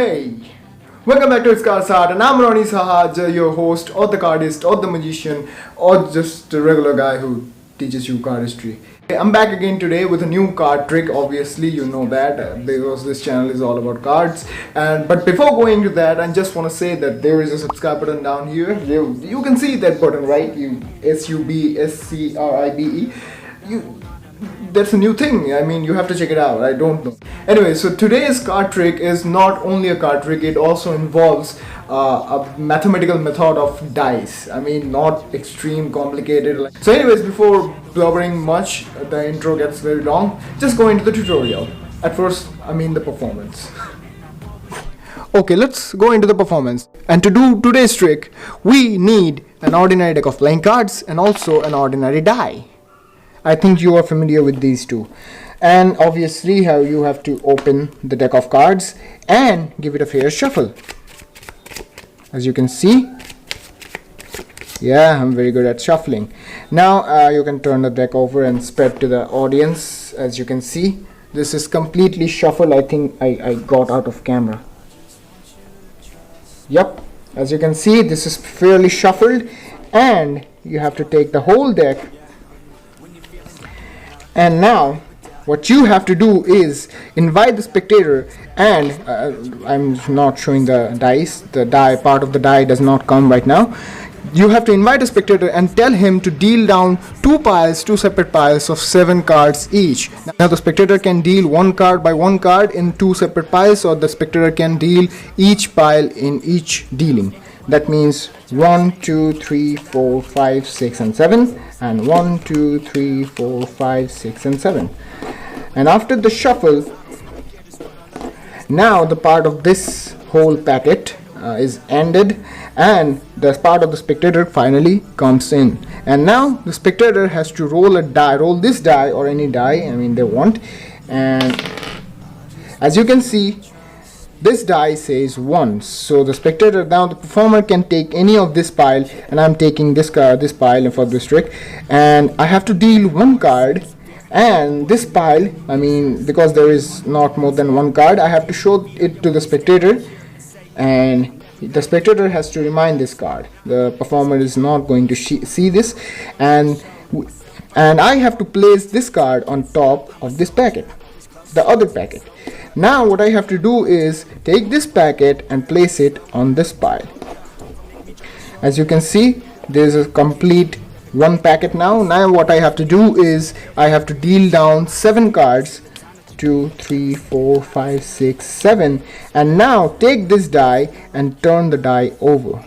Hey, welcome back to It's Cards Art, and I'm Ronnie Sahaj, your host, or the cardist, or the magician, or just a regular guy who teaches you cardistry. I'm back again today with a new card trick. Obviously, you know that because this channel is all about cards. And but before going to that, I just want to say that there is a subscribe button down here. You can see that button, right? SUBSCRIBE. That's a new thing. I mean, you have to check it out. I don't know. Anyway, so today's card trick is not only a card trick, it also involves a mathematical method of dice. I mean, not extreme complicated. So anyways, before blubbering much, the intro gets very long. Just go into the tutorial. At first, I mean the performance. Okay, let's go into the performance. And to do today's trick, we need an ordinary deck of playing cards and also an ordinary die. I think you are familiar with these two. And obviously how you have to open the deck of cards and give it a fair shuffle. As you can see, yeah, I'm very good at shuffling. Now you can turn the deck over and spread to the audience. As you can see, this is completely shuffled. I think I got out of camera. Yep, as you can see, this is fairly shuffled, and you have to take the whole deck. And now what you have to do is invite the spectator, and I'm not showing the dice. The die part of the die does not come right now. You have to invite a spectator and tell him to deal down two separate piles of 7 cards each. Now the spectator can deal one card by one card in 2 separate piles, or the spectator can deal each pile in each dealing. That means 1, 2, 3, 4, 5, 6, and 7, and 1, 2, 3, 4, 5, 6, and 7. And after the shuffle, now the part of this whole packet is ended, and the part of the spectator finally comes in. And now the spectator has to roll a die, roll this die or any die, I mean they want. And as you can see, this die says 1, so the spectator, now the performer can take any of this pile, and I'm taking this pile for this trick, and I have to deal one card. And this pile, I mean, because there is not more than one card, I have to show it to the spectator, and the spectator has to remind this card. The performer is not going to see this, and I have to place this card on top of this packet, the other packet. Now what I have to do is take this packet and place it on this pile. As you can see, there is a complete one packet now. Now what I have to do is I have to deal down 7 cards, 2, 3, 4, 5, 6, 7, and now take this die and turn the die over.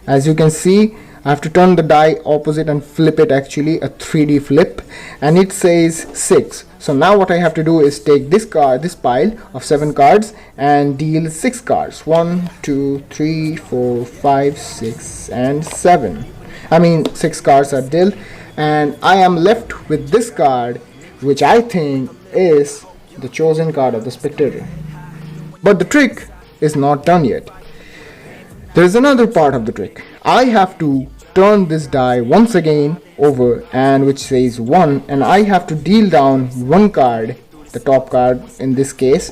As you can see, I have to turn the die opposite and flip it, actually a 3D flip, and it says 6. So now what I have to do is take this pile of 7 cards and deal 6 cards. 1, 2, 3, 4, 5, 6, and 7. I mean 6 cards are dealt, and I am left with this card, which I think is the chosen card of the spectator. But the trick is not done yet. There is another part of the trick. I have to turn this die once again over, and which says 1, and I have to deal down one card, the top card in this case,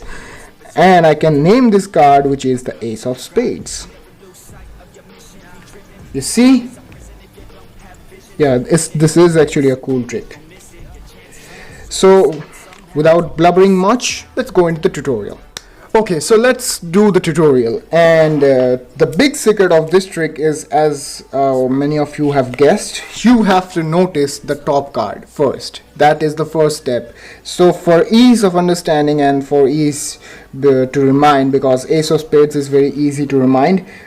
and I can name this card, which is the Ace of Spades. You see? Yeah, this is actually a cool trick. So without blubbering much, let's go into the tutorial. Okay, so let's do the tutorial, and the big secret of this trick is, as many of you have guessed, you have to notice the top card first. That is the first step. So for ease of understanding and for ease to remind, because Ace of Spades is very easy to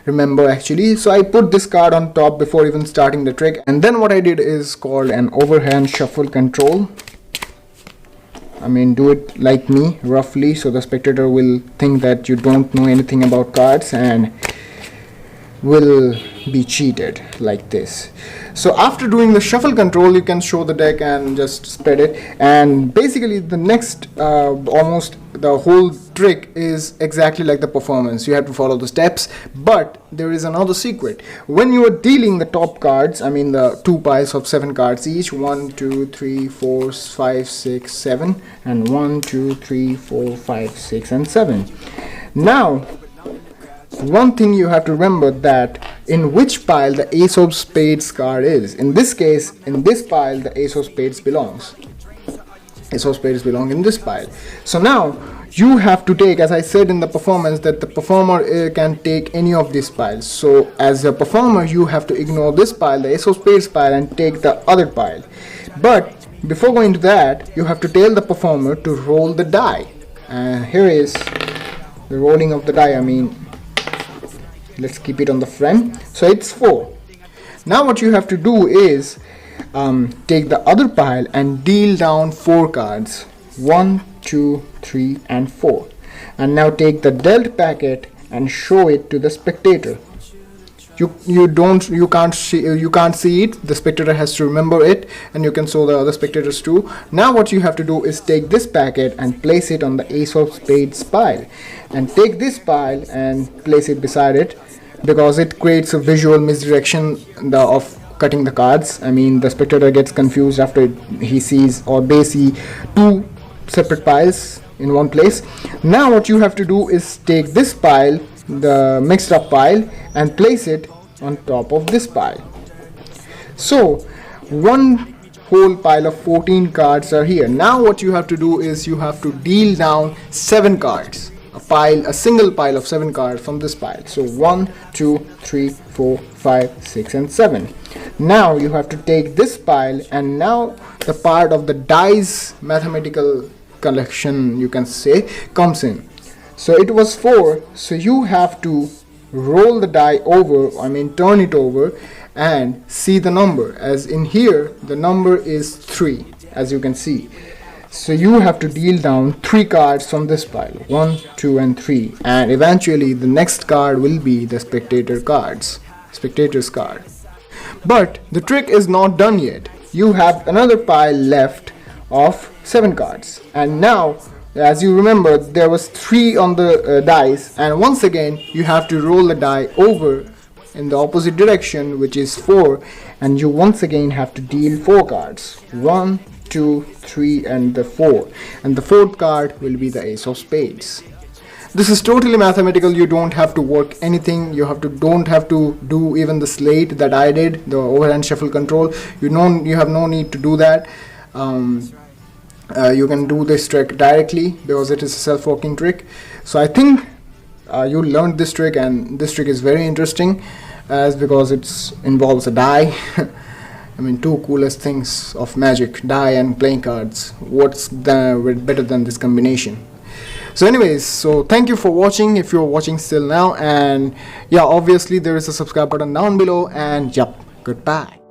remember actually, so I put this card on top before even starting the trick, and then what I did is called an overhand shuffle control. I mean, do it like me, roughly, so the spectator will think that you don't know anything about cards and will be cheated like this. So after doing the shuffle control, you can show the deck and just spread it, and basically the next almost the whole trick is exactly like the performance. You have to follow the steps, but there is another secret. When you are dealing the top cards, I mean the 2 piles of 7 cards each, 1, 2, 3, 4, 5, 6, 7, and 1, 2, 3, 4, 5, 6, and 7. Now, one thing you have to remember, that in which pile the ace of spades card is. In this case, in this pile the ace of spades belongs. Ace of spades belong in this pile. So now you have to take, as I said in the performance, that the performer can take any of these piles. So as a performer you have to ignore this pile, the ace of spades pile, and take the other pile. But before going to that, you have to tell the performer to roll the die. Here is the rolling of the die. I mean, let's keep it on the frame. So it's 4. Now what you have to do is take the other pile and deal down 4 cards. 1, 2, 3 and 4. And now take the dealt packet and show it to the spectator. You can't see it. The spectator has to remember it, and you can show the other spectators too. Now what you have to do is take this packet and place it on the ace of spades pile, and take this pile and place it beside it, because it creates a visual misdirection of cutting the cards. I mean, the spectator gets confused after he sees, or they see, 2 separate piles in one place. Now what you have to do is take this pile, the mixed up pile, and place it on top of this pile. So one whole pile of 14 cards are here. Now what you have to do is you have to deal down 7 cards, a single pile of 7 cards from this pile. So 1, 2, 3, 4, 5, 6 and 7. Now you have to take this pile, and now the part of the dice mathematical collection, you can say, comes in. So it was 4, so you have to roll the die over, I mean turn it over, and see the number. As in here, the number is 3, as you can see. So you have to deal down 3 cards from this pile, 1, 2 and 3, and eventually the next card will be the spectator's card. But the trick is not done yet. You have another pile left of 7 cards, and now, as you remember, there was 3 on the dice, and once again you have to roll the die over in the opposite direction, which is 4, and you once again have to deal 4 cards, 1, 2, 3 and the 4, and the 4th card will be the ace of spades. This is totally mathematical. You don't have to work anything. You don't have to do even the slate that I did, the overhand shuffle control. You have no need to do that. You can do this trick directly because it is a self-working trick. So I think you learned this trick, and this trick is very interesting because it involves a die. I mean, 2 coolest things of magic, die and playing cards. What's better than this combination? So anyways, so thank you for watching, if you're watching still now, and yeah, obviously there is a subscribe button down below, and yep, goodbye.